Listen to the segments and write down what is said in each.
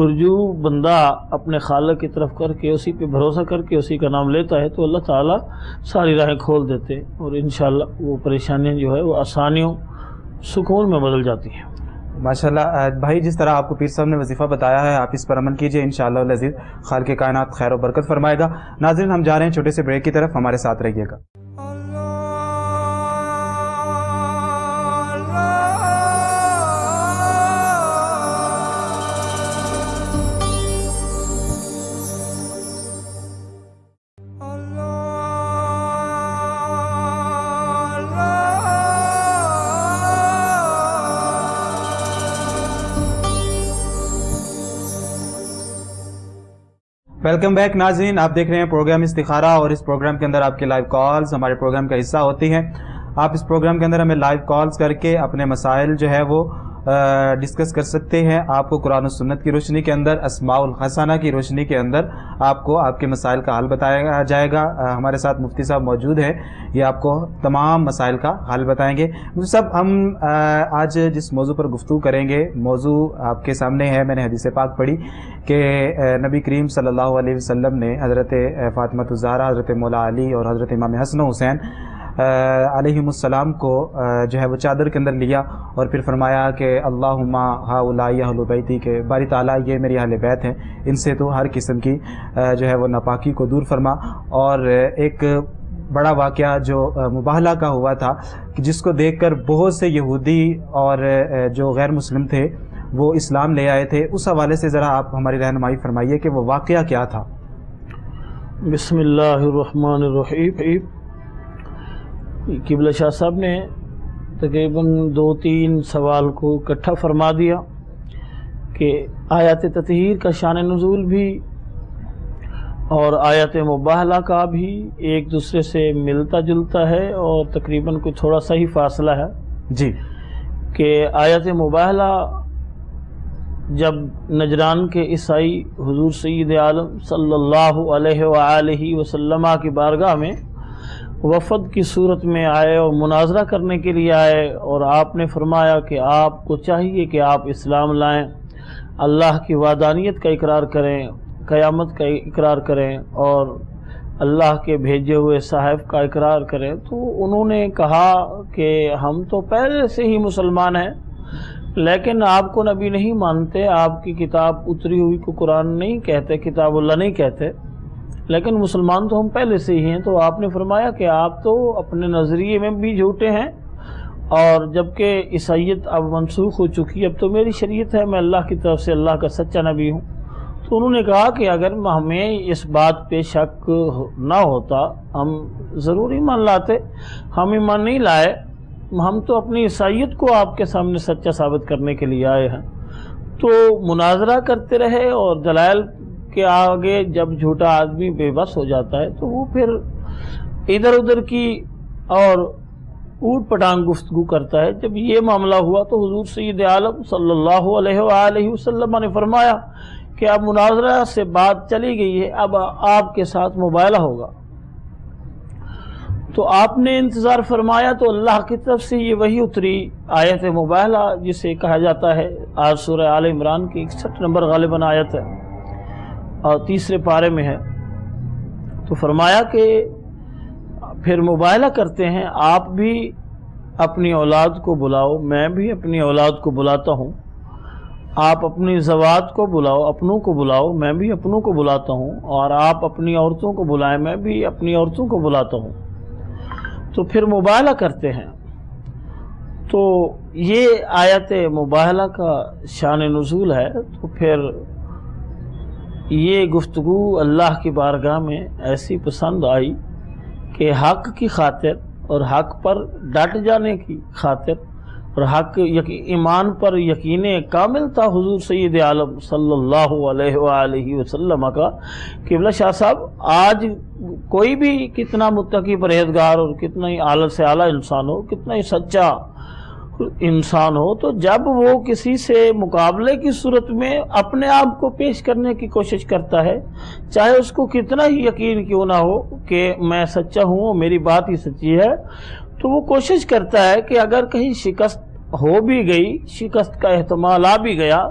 رجوع بندہ اپنے خالق کی طرف کر کے اسی پہ بھروسہ کر کے اسی کا نام لیتا ہے تو اللہ تعالیٰ ساری راہیں کھول دیتے ہیں اور انشاءاللہ وہ پریشانیاں جو ہے وہ آسانیوں سکون میں بدل جاتی ہیں۔ ماشاءاللہ بھائی، جس طرح آپ کو پیر صاحب نے وظیفہ بتایا ہے آپ اس پر عمل کیجئے، انشاءاللہ العزیز خالق کائنات خیر و برکت فرمائے گا۔ ناظرین، ہم جا رہے ہیں چھوٹے سے بریک کی طرف، ہمارے ساتھ رہیے گا۔ ویلکم بیک ناظرین، آپ دیکھ رہے ہیں پروگرام استخارہ، اور اس پروگرام کے اندر آپ کی لائیو کالز ہمارے پروگرام کا حصہ ہوتی ہیں۔ آپ اس پروگرام کے اندر ہمیں لائیو کالز کر کے اپنے مسائل جو ہے وہ ڈسکس کر سکتے ہیں۔ آپ کو قرآن و سنت کی روشنی کے اندر، اسماء الحسنہ کی روشنی کے اندر آپ کو آپ کے مسائل کا حل بتایا جائے گا۔ ہمارے ساتھ مفتی صاحب موجود ہیں، یہ آپ کو تمام مسائل کا حل بتائیں گے۔ مفتی صاحب، ہم آج جس موضوع پر گفتگو کریں گے، موضوع آپ کے سامنے ہے۔ میں نے حدیث پاک پڑھی کہ نبی کریم صلی اللہ علیہ وسلم نے حضرت فاطمہ الزہرا، حضرت مولا علی اور حضرت امام حسن و حسین علیہم السلام کو جو ہے وہ چادر کے اندر لیا اور پھر فرمایا کہ اللہم ہؤلاء اہل بیتی، کے باری تعالیٰ یہ میری اہل بیت ہیں، ان سے تو ہر قسم کی جو ہے وہ ناپاکی کو دور فرما۔ اور ایک بڑا واقعہ جو مباہلہ کا ہوا تھا کہ جس کو دیکھ کر بہت سے یہودی اور جو غیر مسلم تھے وہ اسلام لے آئے تھے، اس حوالے سے ذرا آپ ہماری رہنمائی فرمائیے کہ وہ واقعہ کیا تھا۔ بسم اللہ الرحمن الرحیم۔ قبلہ شاہ صاحب نے تقریباً 2-3 سوال کو اکٹھا فرما دیا کہ آیات تطہیر کا شان نزول بھی اور آیات مباہلہ کا بھی ایک دوسرے سے ملتا جلتا ہے اور تقریباً کوئی تھوڑا سا ہی فاصلہ ہے جی، کہ آیات مباہلہ جب نجران کے عیسائی حضور سید عالم صلی اللہ علیہ وآلہ وسلم کی بارگاہ میں وفد کی صورت میں آئے اور مناظرہ کرنے کے لیے آئے، اور آپ نے فرمایا کہ آپ کو چاہیے کہ آپ اسلام لائیں، اللہ کی وحدانیت کا اقرار کریں، قیامت کا اقرار کریں اور اللہ کے بھیجے ہوئے صاحب کا اقرار کریں۔ تو انہوں نے کہا کہ ہم تو پہلے سے ہی مسلمان ہیں، لیکن آپ کو نبی نہیں مانتے، آپ کی کتاب اتری ہوئی کو قرآن نہیں کہتے، کتاب اللہ نہیں کہتے، لیکن مسلمان تو ہم پہلے سے ہی ہیں۔ تو آپ نے فرمایا کہ آپ تو اپنے نظریے میں بھی جھوٹے ہیں، اور جبکہ عیسائیت اب منسوخ ہو چکی، اب تو میری شریعت ہے، میں اللہ کی طرف سے اللہ کا سچا نبی ہوں۔ تو انہوں نے کہا کہ اگر ہمیں اس بات پہ شک نہ ہوتا ہم ضرور ایمان لاتے، ہم ایمان نہیں لائے، ہم تو اپنی عیسائیت کو آپ کے سامنے سچا ثابت کرنے کے لیے آئے ہیں۔ تو مناظرہ کرتے رہے، اور دلائل کے آگے جب جھوٹا آدمی بے بس ہو جاتا ہے تو وہ پھر ادھر ادھر کی اور اوٹ پٹانگ گفتگو کرتا ہے۔ جب یہ معاملہ ہوا تو حضور سید عالم صلی اللہ علیہ وآلہ وسلم نے فرمایا کہ اب مناظرہ سے بات چلی گئی ہے، اب آپ کے ساتھ مباہلہ ہوگا۔ تو آپ نے انتظار فرمایا تو اللہ کی طرف سے یہ وحی اتری، آیت مباہلہ جسے کہا جاتا ہے، آج سورہ آل عمران کی 61 نمبر غالباً آیت ہے اور 3 پارے میں ہے۔ تو فرمایا کہ پھر مباہلہ کرتے ہیں، آپ بھی اپنی اولاد کو بلاؤ، میں بھی اپنی اولاد کو بلاتا ہوں، آپ اپنی زوات کو بلاؤ، اپنوں کو بلاؤ، میں بھی اپنوں کو بلاتا ہوں، اور آپ اپنی عورتوں کو بلائیں، میں بھی اپنی عورتوں کو بلاتا ہوں۔ تو پھر مباہلہ کرتے ہیں۔ تو یہ آیت مباہلہ کا شان نزول ہے۔ تو پھر یہ گفتگو اللہ کی بارگاہ میں ایسی پسند آئی کہ حق کی خاطر اور حق پر ڈٹ جانے کی خاطر اور حق ایمان پر یقین کامل تھا حضور سید عالم صلی اللہ علیہ وآلہ وسلم کا۔ قبلہ شاہ صاحب، آج کوئی بھی کتنا متقی پرہیزگار اور کتنا ہی اعلیٰ سے اعلیٰ انسان ہو، کتنا ہی سچا انسان ہو، تو جب وہ کسی سے مقابلے کی صورت میں اپنے آپ کو پیش کرنے کی کوشش کرتا ہے، چاہے اس کو کتنا ہی یقین کیوں نہ ہو کہ میں سچا ہوں اور میری بات ہی سچی ہے، تو وہ کوشش کرتا ہے کہ اگر کہیں شکست ہو بھی گئی، شکست کا احتمال آ بھی گیا،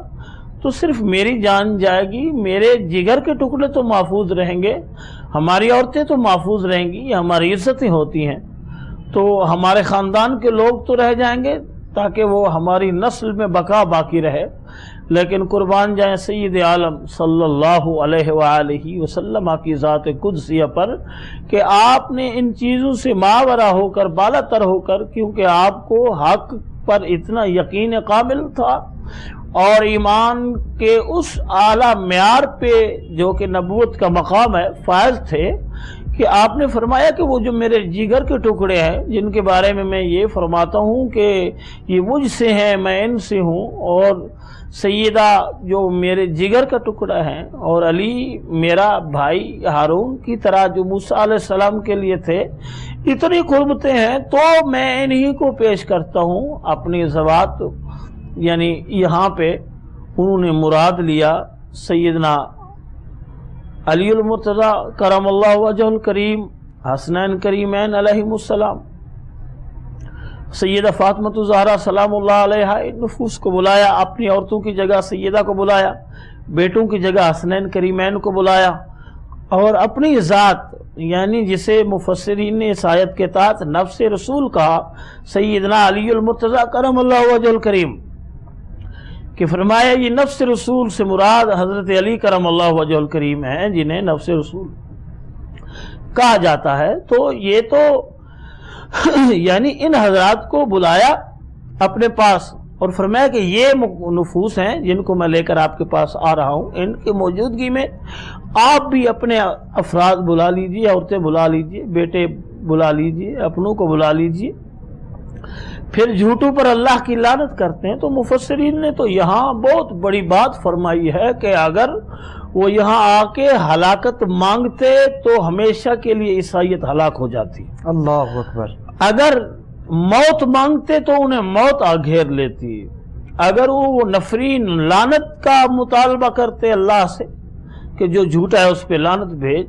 تو صرف میری جان جائے گی، میرے جگر کے ٹکڑے تو محفوظ رہیں گے، ہماری عورتیں تو محفوظ رہیں گی، یہ ہماری عزتیں ہوتی ہیں، تو ہمارے خاندان کے لوگ تو رہ جائیں گے تاکہ وہ ہماری نسل میں بقا باقی رہے۔ لیکن قربان جائیں سید عالم صلی اللہ علیہ وآلہ وسلم کی ذات قدسیہ پر کہ آپ نے ان چیزوں سے ماورا ہو کر، بالا تر ہو کر، کیونکہ آپ کو حق پر اتنا یقین کامل تھا اور ایمان کے اس اعلیٰ معیار پہ جو کہ نبوت کا مقام ہے فائز تھے کہ آپ نے فرمایا کہ وہ جو میرے جگر کے ٹکڑے ہیں، جن کے بارے میں یہ فرماتا ہوں کہ یہ مجھ سے ہیں، میں ان سے ہوں، اور سیدہ جو میرے جگر کا ٹکڑا ہے، اور علی میرا بھائی ہارون کی طرح جو موسیٰ علیہ السلام کے لیے تھے، اتنی قربتیں ہیں، تو میں انہی کو پیش کرتا ہوں اپنی ذوات۔ یعنی یہاں پہ انہوں نے مراد لیا سیدنا علی المرتضیٰ کرم اللہ وجہ الکریم، حسنین کریمین علیہم السلام، سیدہ فاطمہ الزہرا سلام اللہ علیہا، نفوس کو بلایا، اپنی عورتوں کی جگہ سیدہ کو بلایا، بیٹوں کی جگہ حسنین کریمین کو بلایا، اور اپنی ذات یعنی جسے مفسرین نے اس آیت کے تحت نفس رسول کہا، سیدنا علی المرتضیٰ کرم اللہ وجہ الکریم، کہ فرمایا یہ نفس رسول سے مراد حضرت علی کرم اللہ وجہ الکریم ہیں، جنہیں نفس رسول کہا جاتا ہے۔ تو یہ تو یعنی ان حضرات کو بلایا اپنے پاس اور فرمایا کہ یہ نفوس ہیں جن کو میں لے کر آپ کے پاس آ رہا ہوں، ان کی موجودگی میں آپ بھی اپنے افراد بلا لیجئے، عورتیں بلا لیجئے، بیٹے بلا لیجئے، اپنوں کو بلا لیجئے۔ پھر جھوٹوں پر اللہ کی لعنت کرتے ہیں۔ تو مفسرین نے تو یہاں بہت بڑی بات فرمائی ہے کہ اگر وہ یہاں آ کے ہلاکت مانگتے تو ہمیشہ کے لیے عیسائیت ہلاک ہو جاتی، اللہ اکبر۔ اگر موت مانگتے تو انہیں موت آ گھیر لیتی، اگر وہ نفرین لعنت کا مطالبہ کرتے اللہ سے کہ جو جھوٹا ہے اس پہ لعنت بھیج،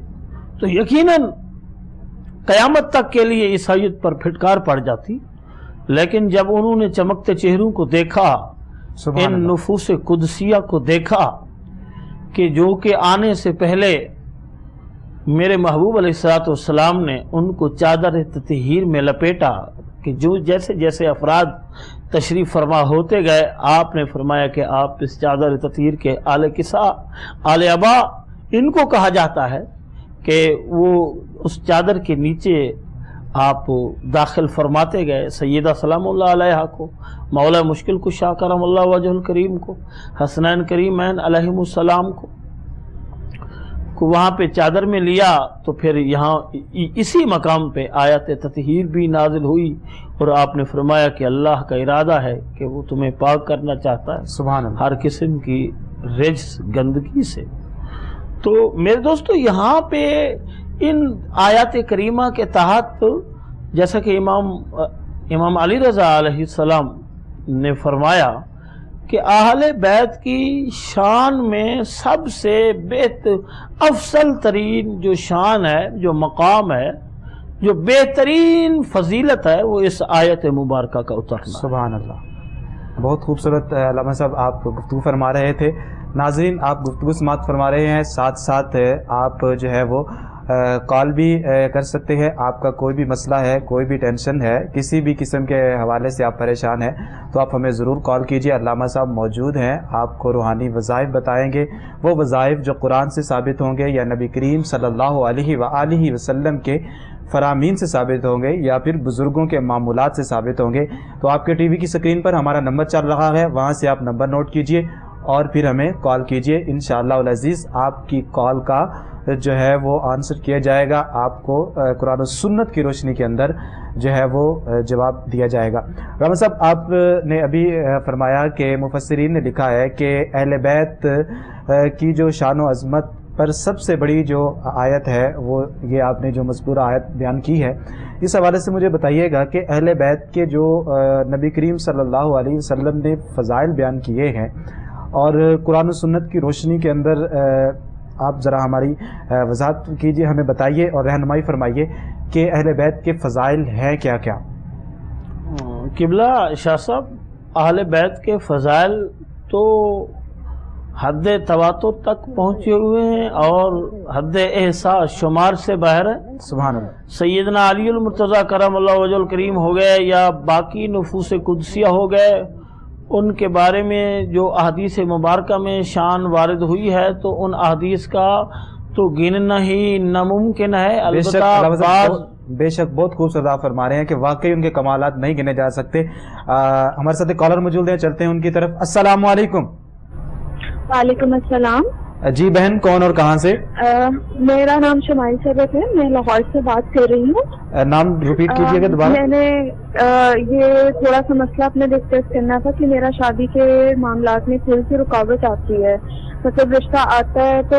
تو یقیناً قیامت تک کے لیے عیسائیت پر پھٹکار پڑ جاتی۔ لیکن جب انہوں نے چمکتے چہروں کو دیکھا، ان نفوس قدسیہ کو دیکھا کہ جو کہ آنے سے پہلے میرے محبوب علیہ السلام نے ان کو چادر تطہیر میں لپیٹا، کہ جو جیسے جیسے افراد تشریف فرما ہوتے گئے، آپ نے فرمایا کہ آپ اس چادر تطہیر کے آل کسا، آل ابا ان کو کہا جاتا ہے، کہ وہ اس چادر کے نیچے آپ داخل فرماتے گئے سیدہ سلام اللہ علیہا کو، مولا مشکل کشا کرم اللہ وجہ الکریم کو، حسنین کریمین علیہم السلام کو وہاں پہ چادر میں لیا۔ تو پھر یہاں اسی مقام پہ آیت تطہیر بھی نازل ہوئی، اور آپ نے فرمایا کہ اللہ کا ارادہ ہے کہ وہ تمہیں پاک کرنا چاہتا ہے سبحان اللہ، ہر قسم کی رجس گندگی سے۔ تو میرے دوستو یہاں پہ ان آیات کریمہ کے تحت جیسا کہ امام علی رضا علیہ السلام نے فرمایا کہ اہل بیت کی شان میں سب سے افضل ترین جو شان ہے، جو مقام ہے، جو بہترین فضیلت ہے، وہ اس آیت مبارکہ کا اترنا۔ سبحان اللہ، بہت خوبصورت علامہ صاحب آپ گفتگو فرما رہے تھے۔ ناظرین آپ گفتگو سماعت فرما رہے ہیں، ساتھ ساتھ آپ جو ہے وہ کال بھی کر سکتے ہیں۔ آپ کا کوئی بھی مسئلہ ہے، کوئی بھی ٹینشن ہے، کسی بھی قسم کے حوالے سے آپ پریشان ہیں تو آپ ہمیں ضرور کال کیجئے۔ علامہ صاحب موجود ہیں، آپ کو روحانی وظائف بتائیں گے، وہ وظائف جو قرآن سے ثابت ہوں گے یا نبی کریم صلی اللہ علیہ وآلہ وسلم کے فرامین سے ثابت ہوں گے یا پھر بزرگوں کے معمولات سے ثابت ہوں گے۔ تو آپ کے ٹی وی کی سکرین پر ہمارا نمبر چل رہا ہے، وہاں سے آپ نمبر نوٹ کیجئے اور پھر ہمیں کال کیجئے۔ انشاءاللہ العزیز آپ کی کال کا جو ہے وہ آنسر کیا جائے گا، آپ کو قرآن و سنت کی روشنی کے اندر جو ہے وہ جواب دیا جائے گا۔ رحمت صاحب آپ نے ابھی فرمایا کہ مفسرین نے لکھا ہے کہ اہل بیت کی جو شان و عظمت پر سب سے بڑی جو آیت ہے وہ یہ آپ نے جو مذکورہ آیت بیان کی ہے، اس حوالے سے مجھے بتائیے گا کہ اہل بیت کے جو نبی کریم صلی اللہ علیہ وسلم نے فضائل بیان کیے ہیں اور قرآن و سنت کی روشنی کے اندر آپ ذرا ہماری وضاحت کیجئے، ہمیں بتائیے اور رہنمائی فرمائیے کہ اہل بیت کے فضائل ہیں کیا کیا؟ قبلہ شاہ صاحب، اہل بیت کے فضائل تو حد تواتر تک پہنچے ہوئے ہیں اور حد احساس شمار سے باہر ہے. سبحان اللہ. سیدنا علی المرتضیٰ کرم اللہ وجہ الکریم ہو گئے یا باقی نفوس قدسیہ ہو گئے، ان کے بارے میں جو احادیث مبارکہ میں شان وارد ہوئی ہے تو ان احادیث کا تو گننا ہی ناممکن ہے. البتہ بے شک بہت خوبصورت آپ فرما رہے ہیں کہ واقعی ان کے کمالات نہیں گنے جا سکتے. ہمارے ساتھ کالر موجود ہیں، چلتے ہیں ان کی طرف. السلام علیکم. وعلیکم السلام. جی بہن، کون اور کہاں سے؟ میرا نام شمائل ثروت ہے، میں لاہور سے بات کر رہی ہوں. نام ریپیٹ کیجیے گا دوبارہ. میں نے یہ تھوڑا سا مسئلہ اپنے ڈسکس کرنا تھا کہ میرا شادی کے معاملات میں تھوڑی سی رکاوٹ آتی ہے. مطلب رشتہ آتا ہے تو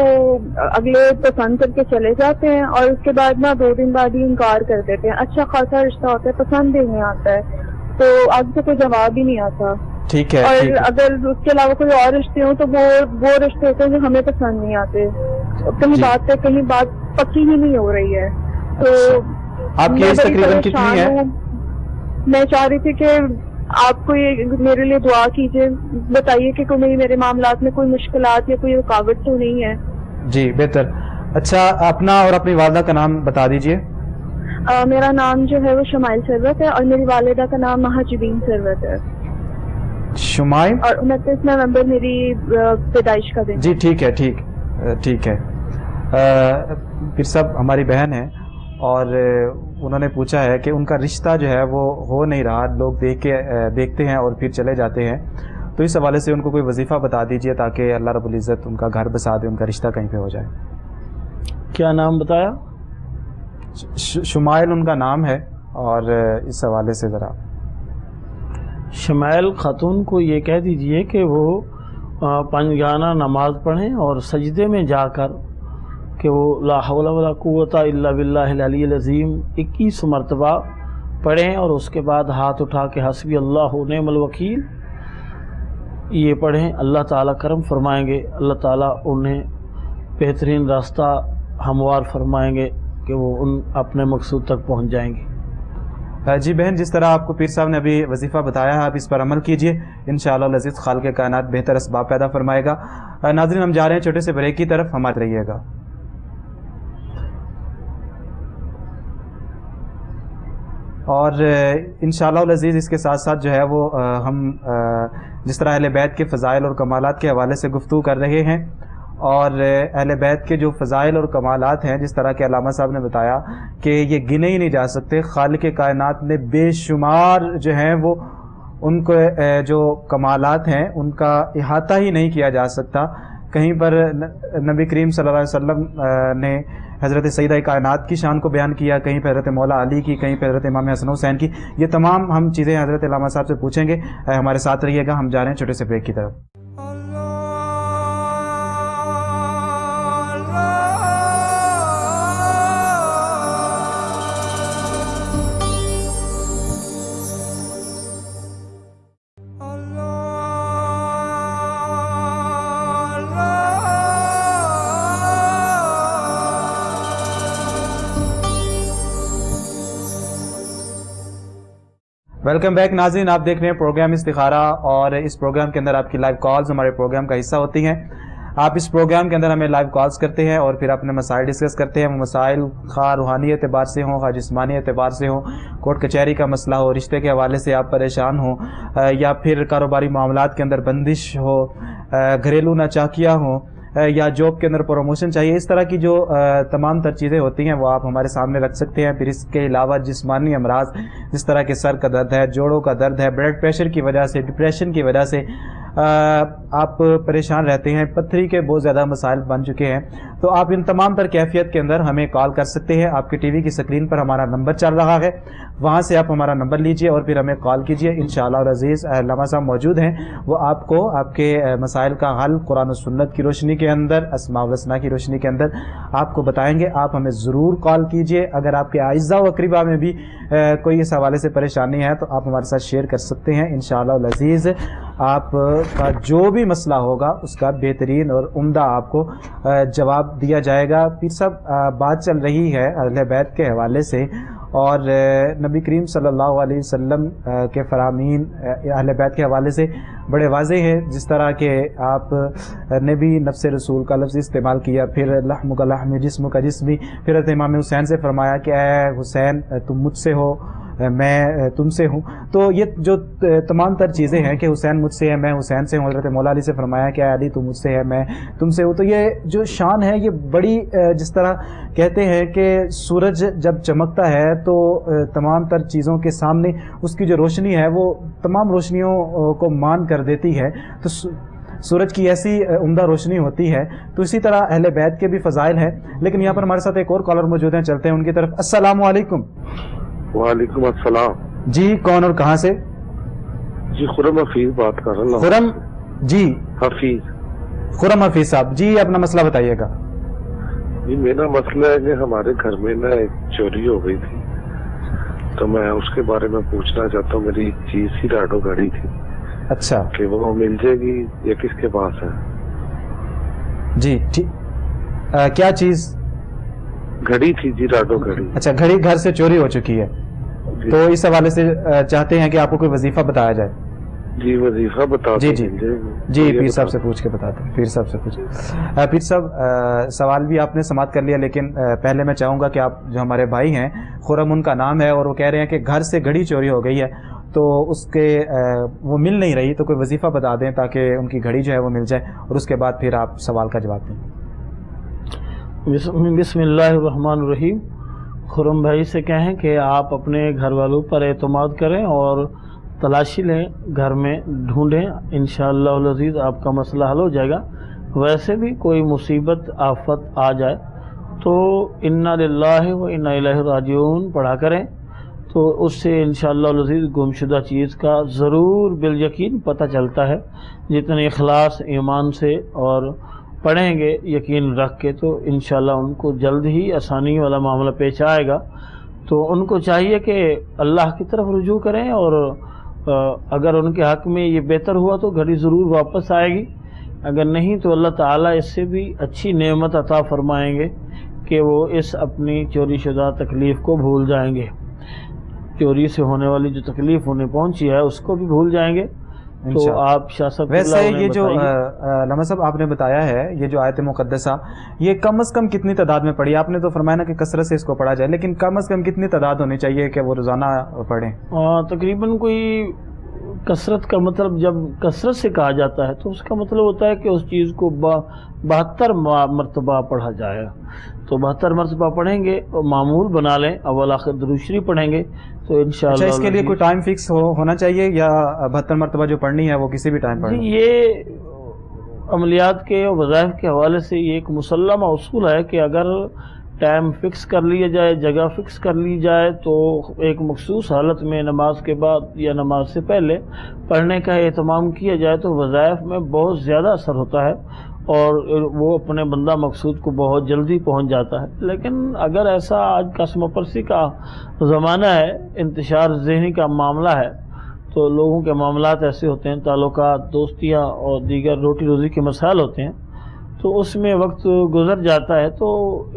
اگلے پسند کر کے چلے جاتے ہیں اور اس کے بعد نا 2 دن بعد ہی انکار کر دیتے ہیں. اچھا خاصا رشتہ ہوتا ہے، پسند ہی نہیں آتا ہے، تو آج سے کوئی جواب ہی نہیں آتا. ٹھیک ہے. اور اگر اس کے علاوہ کوئی اور رشتے ہوں تو وہ رشتے ہوتے ہیں جو ہمیں پسند نہیں آتے. کہیں بات پکی ہی نہیں ہو رہی ہے. تو آپ کی ایج تقریباً کتنی ہے؟ میں چاہ رہی تھی کہ آپ کو یہ میرے لیے دعا کیجیے، بتائیے کہ کوئی میرے معاملات میں کوئی مشکلات یا کوئی رکاوٹ تو نہیں ہے. جی بہتر. اچھا اپنا اور اپنی والدہ کا نام بتا دیجیے. میرا نام جو ہے وہ شمائل ثروت ہے اور میری والدہ کا نام مہاجبین ثروت ہے. شمائل اور 29 نومبر میری پیدائش کا دن. جی ٹھیک ہے. ٹھیک ہے. پھر صاحب ہماری بہن ہے اور انہوں نے پوچھا ہے کہ ان کا رشتہ جو ہے وہ ہو نہیں رہا، لوگ دیکھتے ہیں اور پھر چلے جاتے ہیں، تو اس حوالے سے ان کو کوئی وظیفہ بتا دیجئے تاکہ اللہ رب العزت ان کا گھر بسا دے، ان کا رشتہ کہیں پہ ہو جائے. کیا نام بتایا؟ شمائل ان کا نام ہے، اور اس حوالے سے ذرا شمائل خاتون کو یہ کہہ دیجئے کہ وہ پنجگانہ نماز پڑھیں اور سجدے میں جا کر کہ وہ لا حول ولا قوت الا باللہ العلی العظیم 21 مرتبہ پڑھیں اور اس کے بعد ہاتھ اٹھا کے حسبی اللہ نعم الوکیل یہ پڑھیں. اللہ تعالیٰ کرم فرمائیں گے، اللہ تعالیٰ انہیں بہترین راستہ ہموار فرمائیں گے کہ وہ ان اپنے مقصود تک پہنچ جائیں گے. جی بہن، جس طرح آپ کو پیر صاحب نے ابھی وظیفہ بتایا ہے آپ اس پر عمل کیجئے، انشاءاللہ العزیز خالق کائنات بہتر اسباب پیدا فرمائے گا. ناظرین ہم جا رہے ہیں چھوٹے سے بریک کی طرف، ہمارے رہیے گا. اور انشاءاللہ العزیز اس کے ساتھ ساتھ جو ہے وہ ہم جس طرح اہل بیت کے فضائل اور کمالات کے حوالے سے گفتگو کر رہے ہیں، اور اہل بیت کے جو فضائل اور کمالات ہیں جس طرح کہ علامہ صاحب نے بتایا کہ یہ گنے ہی نہیں جا سکتے. خالق کائنات نے بے شمار جو ہیں وہ ان کو جو کمالات ہیں ان کا احاطہ ہی نہیں کیا جا سکتا. کہیں پر نبی کریم صلی اللہ علیہ وسلم نے حضرت سیدہ کائنات کی شان کو بیان کیا، کہیں پہ حضرت مولا علی کی، کہیں پہ حضرت امام حسن حسین کی. یہ تمام ہم چیزیں حضرت علامہ صاحب سے پوچھیں گے. ہمارے ساتھ رہیے گا، ہم جا رہے ہیں چھوٹے سے بریک کی طرف. ویلکم بیک ناظرین، آپ دیکھ رہے ہیں پروگرام استخارہ، اور اس پروگرام کے اندر آپ کی لائیو کالز ہمارے پروگرام کا حصہ ہوتی ہیں. آپ اس پروگرام کے اندر ہمیں لائیو کالز کرتے ہیں اور پھر اپنے مسائل ڈسکس کرتے ہیں. وہ مسائل خواہ روحانی اعتبار سے ہوں، خواہ جسمانی اعتبار سے ہوں، کورٹ کچہری کا مسئلہ ہو، رشتے کے حوالے سے آپ پریشان ہوں، یا پھر کاروباری معاملات کے اندر بندش ہو، گھریلو ناچاکیاں ہوں، یا جاب کے اندر پروموشن چاہیے. اس طرح کی جو تمام تر چیزیں ہوتی ہیں وہ آپ ہمارے سامنے رکھ سکتے ہیں. پھر اس کے علاوہ جسمانی امراض جس طرح کہ سر کا درد ہے، جوڑوں کا درد ہے، بلڈ پریشر کی وجہ سے، ڈپریشن کی وجہ سے آپ پریشان رہتے ہیں، پتھری کے بہت زیادہ مسائل بن چکے ہیں، تو آپ ان تمام تر کیفیت کے اندر ہمیں کال کر سکتے ہیں. آپ کی ٹی وی کی سکرین پر ہمارا نمبر چل رہا ہے، وہاں سے آپ ہمارا نمبر لیجئے اور پھر ہمیں کال کیجئے. انشاءاللہ العزیز علامہ صاحب موجود ہیں، وہ آپ کو آپ کے مسائل کا حل قرآن و سنت کی روشنی کے اندر، اسماء الحسنی کی روشنی کے اندر آپ کو بتائیں گے. آپ ہمیں ضرور کال کیجئے. اگر آپ کے اعزاء و اقربا میں بھی کوئی اس حوالے سے پریشانی ہے تو آپ ہمارے ساتھ شیئر کر سکتے ہیں. انشاءاللہ العزیز آپ کا جو بھی مسئلہ ہوگا اس کا بہترین اور عمدہ آپ کو جواب دیا جائے گا. پیر صاحب بات چل رہی ہے اہل بیت کے حوالے سے، اور نبی کریم صلی اللہ علیہ وسلم کے فرامین اہل بیت کے حوالے سے بڑے واضح ہے، جس طرح کہ آپ نے بھی نفس رسول کا لفظ استعمال کیا، پھر لحم کا لحم، جسم کا جسمی، پھر حضرت امام حسین سے فرمایا کہ اے حسین تم مجھ سے ہو، میں تم سے ہوں. تو یہ جو تمام تر چیزیں ہیں کہ حسین مجھ سے ہے، میں حسین سے ہوں. حضرت مولا علی سے فرمایا کہ اے علی تم مجھ سے ہے، میں تم سے ہوں. تو یہ جو شان ہے یہ بڑی، جس طرح کہتے ہیں کہ سورج جب چمکتا ہے تو تمام تر چیزوں کے سامنے اس کی جو روشنی ہے وہ تمام روشنیوں کو مان کر دیتی ہے. تو سورج کی ایسی عمدہ روشنی ہوتی ہے. تو اسی طرح اہل بیت کے بھی فضائل ہیں. لیکن یہاں پر ہمارے ساتھ ایک اور کالر موجود ہیں، چلتے ہیں ان کی طرف. السلام علیکم. وعلیکم السلام. جی کون اور کہاں سے؟ جی خرم حفیظ بات کر رہا ہوں. خرم جی خرم حفیظ صاحب جی اپنا مسئلہ بتائیے گا. جی میرا مسئلہ ہے کہ ہمارے گھر میں نا ایک چوری ہو گئی تھی، تو میں اس کے بارے میں پوچھنا چاہتا ہوں. میری چیز ہی راڈو گھڑی تھی. اچھا کہ وہ مل جائے گی یا کس کے پاس ہے؟ جی ٹھیک. کیا چیز؟ گھڑی تھی جی، راڈو گھڑی. اچھا گھڑی گھر سے چوری ہو چکی ہے، تو اس حوالے سے چاہتے ہیں کہ آپ کو کوئی وظیفہ بتایا جائے. جی وظیفہ بتا. جی پیر صاحب سے پوچھ کے بتاتے ہیں. پیر صاحب سے پوچھ. پیر صاحب سوال بھی آپ نے سماعت کر لیا، لیکن پہلے میں چاہوں گا کہ آپ جو ہمارے بھائی ہیں، خرم ان کا نام ہے، اور وہ کہہ رہے ہیں کہ گھر سے گھڑی چوری ہو گئی ہے تو اس کے وہ مل نہیں رہی، تو کوئی وظیفہ بتا دیں تاکہ ان کی گھڑی جو ہے وہ مل جائے، اور اس کے بعد پھر آپ سوال کا جواب دیں. بسم اللہ الرحمن الرحیم. خرم بھائی سے کہیں کہ آپ اپنے گھر والوں پر اعتماد کریں اور تلاشی لیں، گھر میں ڈھونڈیں، انشاءاللہ العزیز آپ کا مسئلہ حل ہو جائے گا. ویسے بھی کوئی مصیبت آفت آ جائے تو انا للہ و انا الیہ راجعون پڑھا کریں، تو اس سے انشاءاللہ العزیز گمشدہ چیز کا ضرور بالیقین پتہ چلتا ہے. جتنے اخلاص ایمان سے اور پڑھیں گے یقین رکھ کے، تو انشاءاللہ ان کو جلد ہی آسانی والا معاملہ پیش آئے گا. تو ان کو چاہیے کہ اللہ کی طرف رجوع کریں، اور اگر ان کے حق میں یہ بہتر ہوا تو گھڑی ضرور واپس آئے گی، اگر نہیں تو اللہ تعالیٰ اس سے بھی اچھی نعمت عطا فرمائیں گے کہ وہ اس اپنی چوری شدہ تکلیف کو بھول جائیں گے. چوری سے ہونے والی جو تکلیف انہیں پہنچی ہے اس کو بھی بھول جائیں گے. تو آپ شاہ صاحب ویسے یہ جو علامہ صاحب آپ نے بتایا ہے، یہ جو آیت مقدسہ، یہ کم از کم کتنی تعداد میں پڑھی؟ آپ نے تو فرمایا نا کہ کثرت سے اس کو پڑھا جائے، لیکن کم از کم کتنی تعداد ہونی چاہیے کہ وہ روزانہ پڑھیں؟ تقریباً کوئی کثرت کا مطلب، جب کثرت سے کہا جاتا ہے تو اس کا مطلب ہوتا ہے کہ اس چیز کو 72 مرتبہ پڑھا جائے. تو 72 مرتبہ پڑھیں گے، معمول بنا لیں، اول آخر درود شریف پڑھیں گے تو انشاءاللہ. اس کے لیے کوئی ٹائم فکس ہونا چاہیے یا 72 مرتبہ جو پڑھنی ہے وہ کسی بھی ٹائم پڑھیں؟ یہ عملیات کے اور وظائف کے حوالے سے یہ ایک مسلمہ اصول ہے کہ اگر ٹائم فکس کر لیا جائے، جگہ فکس کر لی جائے، تو ایک مخصوص حالت میں نماز کے بعد یا نماز سے پہلے پڑھنے کا اہتمام کیا جائے تو وظائف میں بہت زیادہ اثر ہوتا ہے اور وہ اپنے بندہ مقصود کو بہت جلدی پہنچ جاتا ہے. لیکن اگر ایسا آج قسم پرسی کا زمانہ ہے، انتشار ذہنی کا معاملہ ہے، تو لوگوں کے معاملات ایسے ہوتے ہیں، تعلقات، دوستیاں اور دیگر روٹی روزی کے مسائل ہوتے ہیں، تو اس میں وقت گزر جاتا ہے، تو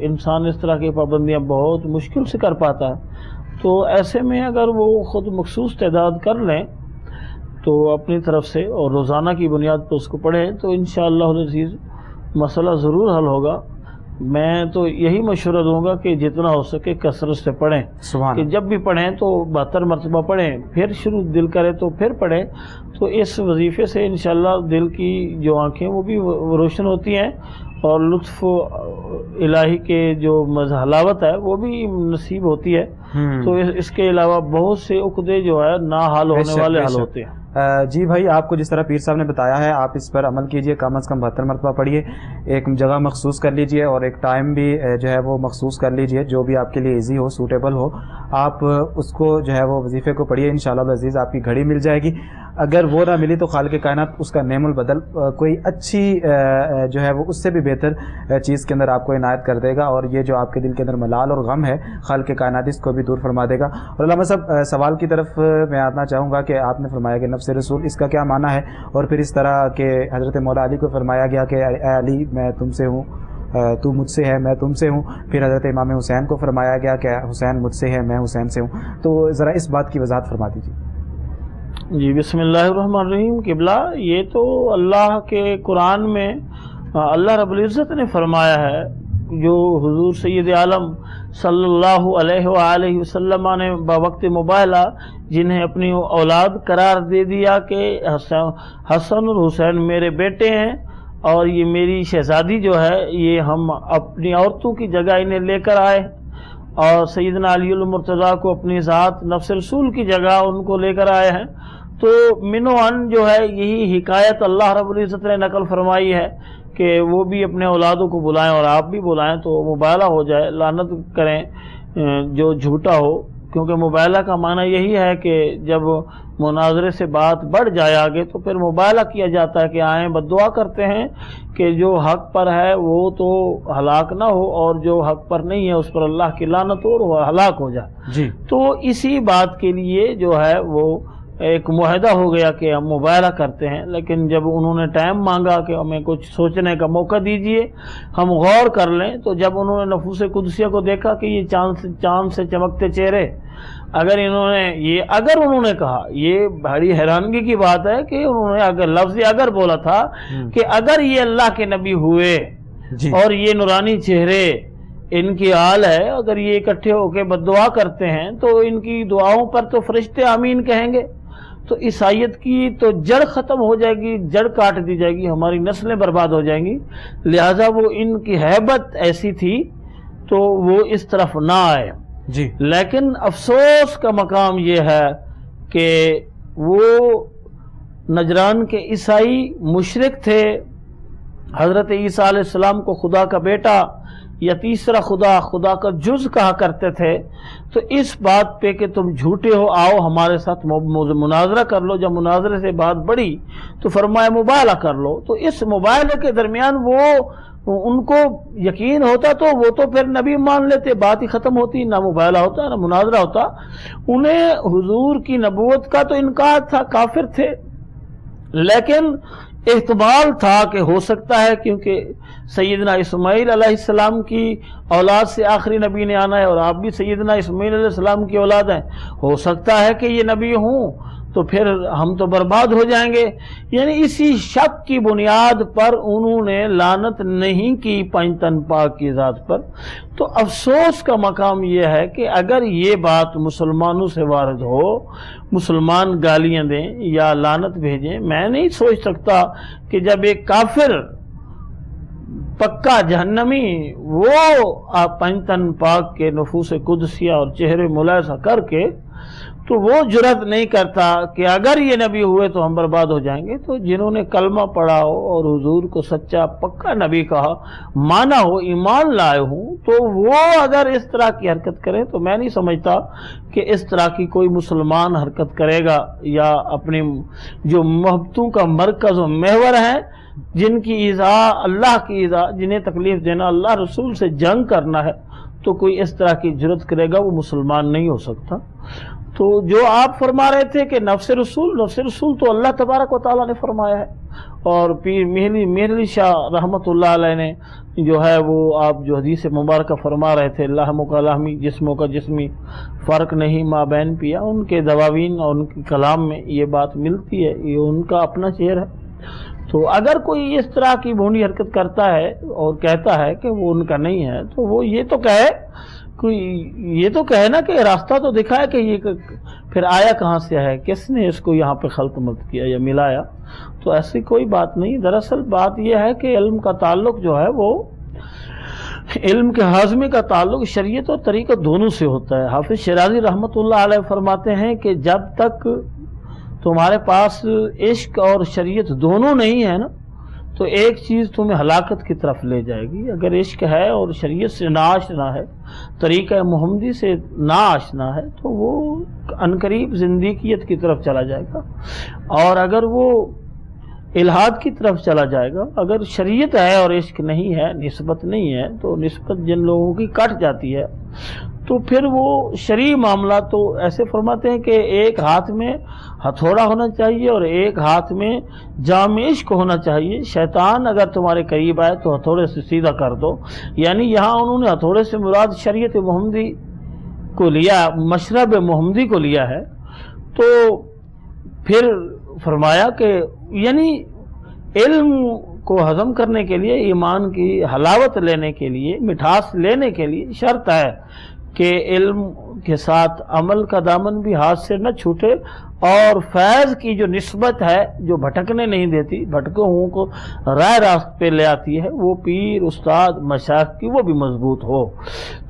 انسان اس طرح کی پابندیاں بہت مشکل سے کر پاتا ہے. تو ایسے میں اگر وہ خود مخصوص تعداد کر لیں تو اپنی طرف سے اور روزانہ کی بنیاد پر اس کو پڑھیں تو انشاءاللہ العزیز مسئلہ ضرور حل ہوگا. میں تو یہی مشورہ دوں گا کہ جتنا ہو سکے کثرت سے پڑھیں، کہ جب بھی پڑھیں تو 72 مرتبہ پڑھیں، پھر شروع دل کرے تو پھر پڑھیں. تو اس وظیفے سے انشاءاللہ دل کی جو آنکھیں وہ بھی روشن ہوتی ہیں اور لطف الہی کے جو حلاوت ہے وہ بھی نصیب ہوتی ہے. تو اس کے علاوہ بہت سے عقدے جو ہے نا حل ہونے والے حل ہوتے ہیں. جی بھائی، آپ کو جس طرح پیر صاحب نے بتایا ہے آپ اس پر عمل کیجئے، کم از کم 72 مرتبہ پڑھیے، ایک جگہ مخصوص کر لیجئے اور ایک ٹائم بھی جو ہے وہ مخصوص کر لیجئے، جو بھی آپ کے لیے ایزی ہو، سوٹیبل ہو، آپ اس کو جو ہے وہ وظیفے کو پڑھیے. انشاءاللہ العزیز آپ کی گھڑی مل جائے گی. اگر وہ نہ ملی تو خالق کائنات اس کا نعم البدل کوئی اچھی جو ہے وہ اس سے بھی بہتر چیز کے اندر آپ کو عنایت کر دے گا، اور یہ جو آپ کے دل کے اندر ملال اور غم ہے خالق کائنات اس کو بھی دور فرما دے گا. اور علامہ صاحب سوال کی طرف میں آنا چاہوں گا کہ آپ نے فرمایا کہ نفس رسول، اس کا کیا معنی ہے؟ اور پھر اس طرح کہ حضرت مولا علی کو فرمایا گیا کہ اے علی میں تم سے ہوں، تو مجھ سے ہے میں تم سے ہوں، پھر حضرت امام حسین کو فرمایا گیا کہ حسین مجھ سے ہے میں حسین سے ہوں، تو ذرا اس بات کی وضاحت فرما دیجیے۔ جی بسم اللہ الرحمن الرحیم۔ قبلہ یہ تو اللہ کے قرآن میں اللہ رب العزت نے فرمایا ہے، جو حضور سید عالم صلی اللہ علیہ وآلہ وسلم نے بوقت مباہلہ جنہیں اپنی اولاد قرار دے دیا کہ حسن اور حسین میرے بیٹے ہیں اور یہ میری شہزادی جو ہے یہ ہم اپنی عورتوں کی جگہ انہیں لے کر آئے، اور سیدنا علی المرتضیٰ کو اپنی ذات نفس رسول کی جگہ ان کو لے کر آئے ہیں، تو من و عن جو ہے یہی حکایت اللہ رب العزت نے نقل فرمائی ہے کہ وہ بھی اپنے اولادوں کو بلائیں اور آپ بھی بلائیں تو مباہلہ ہو جائے، لعنت کریں جو جھوٹا ہو، کیونکہ مباہلہ کا معنی یہی ہے کہ جب مناظرے سے بات بڑھ جائے آگے تو پھر مباہلہ کیا جاتا ہے کہ آئیں بد دعا کرتے ہیں کہ جو حق پر ہے وہ تو ہلاک نہ ہو اور جو حق پر نہیں ہے اس پر اللہ کی لعنت ہو اور وہ ہلاک ہو جائے۔ جی تو اسی بات کے لیے جو ہے وہ ایک معاہدہ ہو گیا کہ ہم مباہلہ کرتے ہیں، لیکن جب انہوں نے ٹائم مانگا کہ ہمیں کچھ سوچنے کا موقع دیجئے ہم غور کر لیں، تو جب انہوں نے نفوس قدسیہ کو دیکھا کہ یہ چاند سے چمکتے چہرے، اگر انہوں نے کہا، یہ بڑی حیرانگی کی بات ہے کہ انہوں نے اگر لفظ اگر بولا تھا کہ اگر یہ اللہ کے نبی ہوئے جی اور یہ نورانی چہرے ان کی حال ہے، اگر یہ اکٹھے ہو کے بد دعا کرتے ہیں تو ان کی دعاؤں پر تو فرشتے آمین کہیں گے، تو عیسائیت کی تو جڑ ختم ہو جائے گی، جڑ کاٹ دی جائے گی، ہماری نسلیں برباد ہو جائیں گی، لہٰذا وہ ان کی ہیبت ایسی تھی تو وہ اس طرف نہ آئے۔ جی لیکن افسوس کا مقام یہ ہے کہ وہ نجران کے عیسائی مشرک تھے، حضرت عیسیٰ علیہ السلام کو خدا کا بیٹا یا تیسرا خدا کا جز کہا کرتے تھے، تو اس بات پہ کہ تم جھوٹے ہو، آؤ ہمارے ساتھ مناظرہ کر لو۔ جب مناظرے سے بات بڑھی تو فرمایا مباہلہ کر لو، تو اس مباہلے کے درمیان ان کو یقین ہوتا تو وہ تو پھر نبی مان لیتے، بات ہی ختم ہوتی، نہ مباہلہ ہوتا نہ مناظرہ ہوتا۔ انہیں حضور کی نبوت کا تو انکار تھا، کافر تھے، لیکن احتمال تھا کہ ہو سکتا ہے کیونکہ سیدنا اسماعیل علیہ السلام کی اولاد سے آخری نبی نے آنا ہے اور آپ بھی سیدنا اسماعیل علیہ السلام کی اولاد ہیں، ہو سکتا ہے کہ یہ نبی ہوں تو پھر ہم تو برباد ہو جائیں گے، یعنی اسی شک کی بنیاد پر انہوں نے لعنت نہیں کی پنجتن پاک کی ذات پر۔ تو افسوس کا مقام یہ ہے کہ اگر یہ بات مسلمانوں سے وارد ہو، مسلمان گالیاں دیں یا لعنت بھیجیں، میں نہیں سوچ سکتا کہ جب ایک کافر پکا جہنمی وہ پنجتن پاک کے نفوس قدسیہ اور چہرے ملاحظہ کر کے تو وہ جرأت نہیں کرتا کہ اگر یہ نبی ہوئے تو ہم برباد ہو جائیں گے، تو جنہوں نے کلمہ پڑھا ہو اور حضور کو سچا پکا نبی کہا، مانا ہو، ایمان لائے ہوں، تو وہ اگر اس طرح کی حرکت کریں تو میں نہیں سمجھتا کہ اس طرح کی کوئی مسلمان حرکت کرے گا، یا اپنی جو محبتوں کا مرکز و محور ہے، جن کی ایذا اللہ کی ایذا، جنہیں تکلیف دینا، اللہ رسول سے جنگ کرنا ہے، تو کوئی اس طرح کی جرأت کرے گا وہ مسلمان نہیں ہو سکتا۔ تو جو آپ فرما رہے تھے کہ نفس رسول تو اللہ تبارک و تعالیٰ نے فرمایا ہے، اور پیر مہر علی شاہ رحمۃ اللہ علیہ نے جو ہے وہ آپ جو حدیث مبارکہ فرما رہے تھے، لحموں کا لحمی جسموں کا جسمی فرق نہیں ما بین پیا، ان کے دواوین اور ان کے کلام میں یہ بات ملتی ہے، یہ ان کا اپنا شعر ہے۔ تو اگر کوئی اس طرح کی بھونڈی حرکت کرتا ہے اور کہتا ہے کہ وہ ان کا نہیں ہے، تو وہ یہ تو کہے نا کہ راستہ تو دکھائے کہ یہ پھر آیا کہاں سے ہے، کس نے اس کو یہاں پہ خلط ملط کیا یا ملایا۔ تو ایسی کوئی بات نہیں، دراصل بات یہ ہے کہ علم کا تعلق جو ہے وہ علم کے ہاضمے کا تعلق شریعت اور طریقت دونوں سے ہوتا ہے۔ حافظ شیرازی رحمۃ اللہ علیہ فرماتے ہیں کہ جب تک تمہارے پاس عشق اور شریعت دونوں نہیں ہے نا، تو ایک چیز تمہیں ہلاکت کی طرف لے جائے گی۔ اگر عشق ہے اور شریعت سے ناآشنا ہے، طریقہ محمدی سے ناآشنا ہے، تو وہ عنقریب زندگیت کی طرف چلا جائے گا، اور اگر وہ الہاد کی طرف چلا جائے گا۔ اگر شریعت ہے اور عشق نہیں ہے، نسبت نہیں ہے، تو نسبت جن لوگوں کی کٹ جاتی ہے، تو پھر وہ شرعی معاملہ تو ایسے فرماتے ہیں کہ ایک ہاتھ میں ہتھوڑا ہونا چاہیے اور ایک ہاتھ میں جام عشق ہونا چاہیے. شیطان اگر تمہارے قریب آئے تو ہتھوڑے سے سیدھا کر دو. یعنی یہاں انہوں نے ہتھوڑے سے مراد شریعت محمدی کو لیا، مشرب محمدی کو لیا ہے. تو پھر فرمایا کہ یعنی علم کو ہضم کرنے کے لیے، ایمان کی حلاوت لینے کے لیے، مٹھاس لینے کے لیے شرط ہے کہ علم کے ساتھ عمل کا دامن بھی ہاتھ سے نہ چھوٹے، اور فیض کی جو نسبت ہے جو بھٹکنے نہیں دیتی، بھٹکے ہوں کو رائے راست پہ لے آتی ہے، وہ پیر استاد مشائخ کی وہ بھی مضبوط ہو.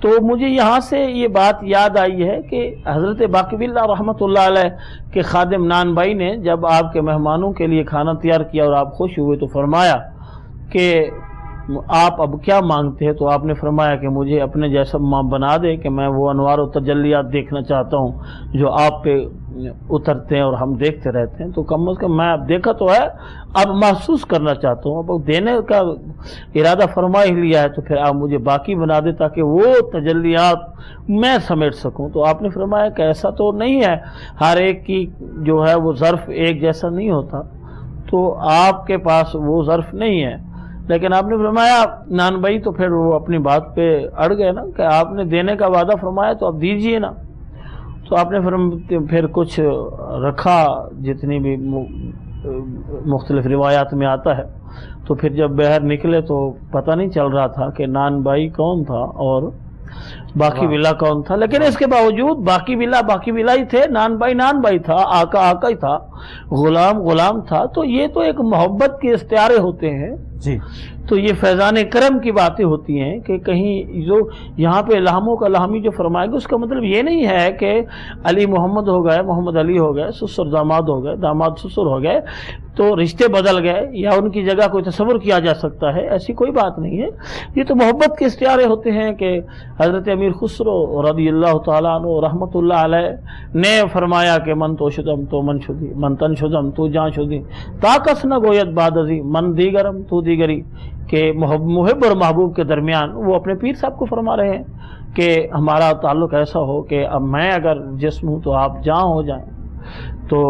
تو مجھے یہاں سے یہ بات یاد آئی ہے کہ حضرت باقی باللہ رحمۃ اللہ علیہ کے خادم نان بھائی نے جب آپ کے مہمانوں کے لیے کھانا تیار کیا اور آپ خوش ہوئے تو فرمایا کہ آپ اب کیا مانگتے ہیں؟ تو آپ نے فرمایا کہ مجھے اپنے جیسا ماں بنا دے کہ میں وہ انوار و تجلیات دیکھنا چاہتا ہوں جو آپ پہ اترتے ہیں اور ہم دیکھتے رہتے ہیں. تو کم از کم میں اب دیکھا تو ہے، اب محسوس کرنا چاہتا ہوں. اب دینے کا ارادہ فرما ہی لیا ہے تو پھر آپ مجھے باقی بنا دے تاکہ وہ تجلیات میں سمیٹ سکوں. تو آپ نے فرمایا کہ ایسا تو نہیں ہے، ہر ایک کی جو ہے وہ ظرف ایک جیسا نہیں ہوتا، تو آپ کے پاس وہ ظرف نہیں ہے. لیکن آپ نے فرمایا نان بھائی تو پھر وہ اپنی بات پہ اڑ گئے نا کہ آپ نے دینے کا وعدہ فرمایا تو اب دیجئے نا. تو آپ نے پھر کچھ رکھا جتنی بھی مختلف روایات میں آتا ہے. تو پھر جب باہر نکلے تو پتہ نہیں چل رہا تھا کہ نان بھائی کون تھا اور باقی بلا کون تھا. لیکن اس کے باوجود باقی بلا ہی تھے، نان بھائی تھا، آقا ہی تھا، غلام تھا. تو یہ تو ایک محبت کے استعارے ہوتے ہیں جی. تو یہ فیضان کرم کی باتیں ہوتی ہیں کہ کہیں جو یہاں پہ الہاموں کا الہامی جو فرمائے گا اس کا مطلب یہ نہیں ہے کہ علی محمد ہو گئے، محمد علی ہو گئے، سسر داماد ہو گئے، داماد سسر ہو گئے تو رشتے بدل گئے یا ان کی جگہ کوئی تصور کیا جا سکتا ہے. ایسی کوئی بات نہیں ہے. یہ تو محبت کے استعارے ہوتے ہیں کہ حضرت امیر خسرو رضی اللہ تعالیٰ عنہ رحمۃ اللہ علیہ نے فرمایا کہ من تو شدم تو من شدی، من تن شدم تو جان شدی، تاکس نہ گویت بعد ازی، من دیگرم تو دیگری. کہ محب اور محبوب کے درمیان وہ اپنے پیر صاحب کو فرما رہے ہیں کہ ہمارا تعلق ایسا ہو کہ اب میں اگر جسم ہوں تو آپ جاں ہو جائیں. تو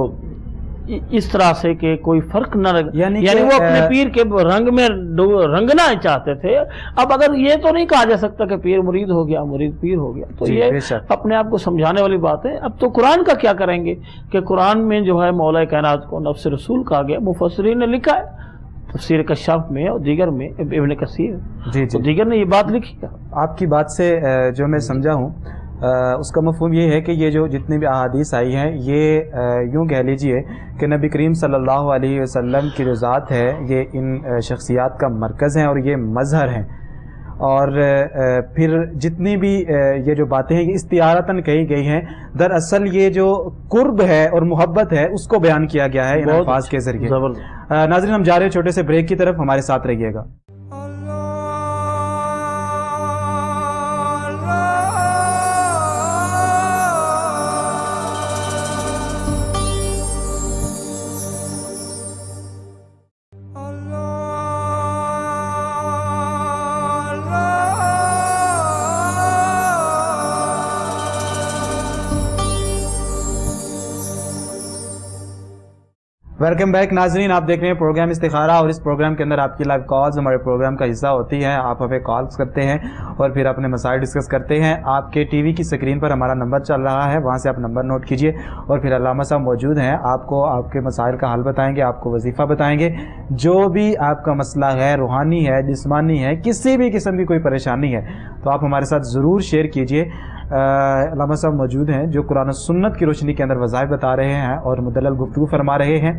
اس طرح سے کہ کوئی فرق نہ رہے، یعنی وہ اپنے پیر کے رنگ میں رنگنا چاہتے تھے. اب اگر یہ تو نہیں کہا جا سکتا کہ پیر مرید ہو گیا، مرید پیر ہو گیا، تو یہ اپنے آپ کو سمجھانے والی بات ہے. اب تو قرآن کا کیا کریں گے کہ قرآن میں جو ہے مولا کائنات کو نفس رسول کہا گیا. مفسرین نے لکھا ہے تفسیر کشاف میں اور دیگر میں، ابن کثیر تو دیگر نے یہ بات لکھی ہے. آپ کی بات سے جو میں سمجھا ہوں اس کا مفہوم یہ ہے کہ یہ جو جتنی بھی احادیث آئی ہیں یہ یوں کہہ لیجئے کہ نبی کریم صلی اللہ علیہ وسلم کی جو ذات ہے یہ ان شخصیات کا مرکز ہیں اور یہ مظہر ہیں. اور پھر جتنی بھی یہ جو باتیں ہیں یہ استعارتاً کہی گئی ہیں. دراصل یہ جو قرب ہے اور محبت ہے اس کو بیان کیا گیا ہے ان الفاظ کے ذریعے. ناظرین ہم جا رہے ہیں چھوٹے سے بریک کی طرف، ہمارے ساتھ رہیے گا. ویلکم بیک ناظرین، آپ دیکھ رہے ہیں پروگرام استخارہ اور اس پروگرام کے اندر آپ کی لائیو کالز ہمارے پروگرام کا حصہ ہوتی ہیں. آپ ہمیں کالز کرتے ہیں اور پھر اپنے مسائل ڈسکس کرتے ہیں. آپ کے ٹی وی کی سکرین پر ہمارا نمبر چل رہا ہے، وہاں سے آپ نمبر نوٹ کیجئے اور پھر علامہ صاحب موجود ہیں، آپ کو آپ کے مسائل کا حل بتائیں گے، آپ کو وظیفہ بتائیں گے. جو بھی آپ کا مسئلہ ہے، روحانی ہے، جسمانی ہے، کسی بھی قسم کی کوئی پریشانی ہے تو آپ ہمارے ساتھ ضرور شیئر کیجئے. علامہ صاحب موجود ہیں جو قرآن و سنت کی روشنی کے اندر وظائف بتا رہے ہیں اور مدلل گفتگو فرما رہے ہیں.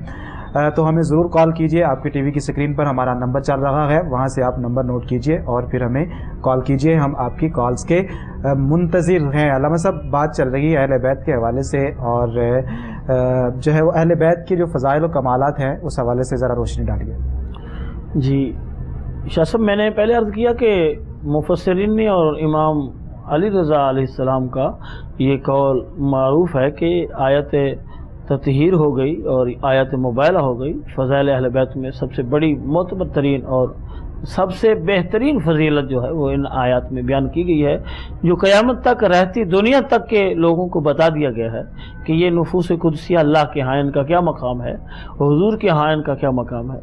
تو ہمیں ضرور کال کیجئے. آپ کی ٹی وی کی سکرین پر ہمارا نمبر چل رہا ہے، وہاں سے آپ نمبر نوٹ کیجئے اور پھر ہمیں کال کیجئے. ہم آپ کی کالز کے منتظر ہیں. علامہ صاحب بات چل رہی ہے اہل بیت کے حوالے سے اور جو ہے وہ اہل بیت کے جو فضائل و کمالات ہیں اس حوالے سے ذرا روشنی ڈالیے. جی شاہ صاحب، میں نے پہلے عرض کیا کہ مفسرین نے اور امام علی رضا علیہ السلام کا یہ قول معروف ہے کہ آیت تطہیر ہو گئی اور آیت مبالغہ ہو گئی. فضائل اہل بیت میں سب سے بڑی معتبر ترین اور سب سے بہترین فضیلت جو ہے وہ ان آیات میں بیان کی گئی ہے، جو قیامت تک رہتی دنیا تک کے لوگوں کو بتا دیا گیا ہے کہ یہ نفوس قدسیہ اللہ کے ہاں ان کا کیا مقام ہے، حضور کے ہاں ان کا کیا مقام ہے،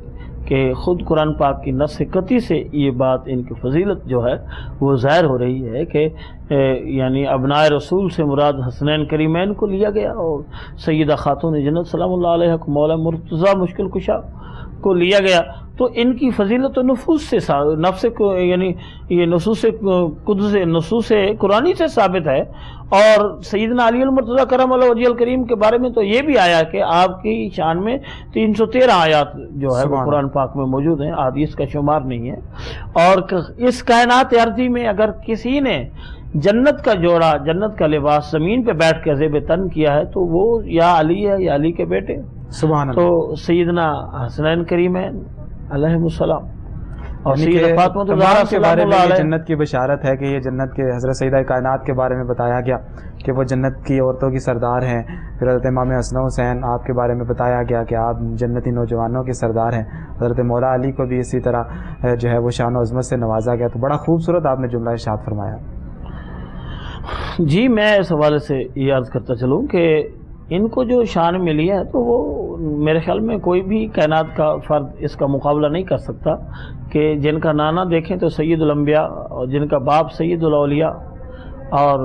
کہ خود قرآن پاک کی نص قطعی سے یہ بات ان کی فضیلت جو ہے وہ ظاہر ہو رہی ہے کہ یعنی ابنائے رسول سے مراد حسنین کریمین کو لیا گیا اور سیدہ خاتون جنت سلام اللہ علیہ کو مولا مرتضیٰ مشکل کشا کو لیا گیا، تو ان کی فضیلت و نفوس سے نفس یعنی یہ نصوص قرآنی سے ثابت ہے۔ اور سیدنا علی المرتضیٰ کرم اللہ وجہ الکریم کے بارے میں تو یہ بھی آیا کہ آپ کی شان میں 313 آیات جو ہے وہ قرآن پاک میں موجود ہیں، احادیث کا شمار نہیں ہے۔ اور اس کائنات ارضی میں اگر کسی نے جنت کا جوڑا، جنت کا لباس زمین پہ بیٹھ کے زیب تن کیا ہے تو وہ یا علی ہے یا علی کے بیٹے، سبحان اللہ۔ تو سیدنا حسنین کریمین علیہم السلام اور یعنی سیدہ کہ فاطمہ تمام الزہرا کے سلام بارے میں اللہ یہ علیہ۔ جنت کی بشارت ہے کہ یہ جنت کے حضرت سیدہ کائنات کے بارے میں بتایا گیا کہ وہ جنت کی عورتوں کی سردار ہیں، پھر حضرت امام حسن حسین آپ کے بارے میں بتایا گیا کہ آپ جنتی نوجوانوں کے سردار ہیں، حضرت مولا علی کو بھی اسی طرح جو ہے وہ شان و عظمت سے نوازا گیا۔ تو بڑا خوبصورت آپ نے جملہ ارشاد فرمایا۔ جی میں اس حوالے سے یہ عرض کرتا چلوں کہ ان کو جو شان ملی ہے تو وہ میرے خیال میں کوئی بھی کائنات کا فرد اس کا مقابلہ نہیں کر سکتا، کہ جن کا نانا دیکھیں تو سید الانبیاء اور جن کا باپ سید الاولیاء اور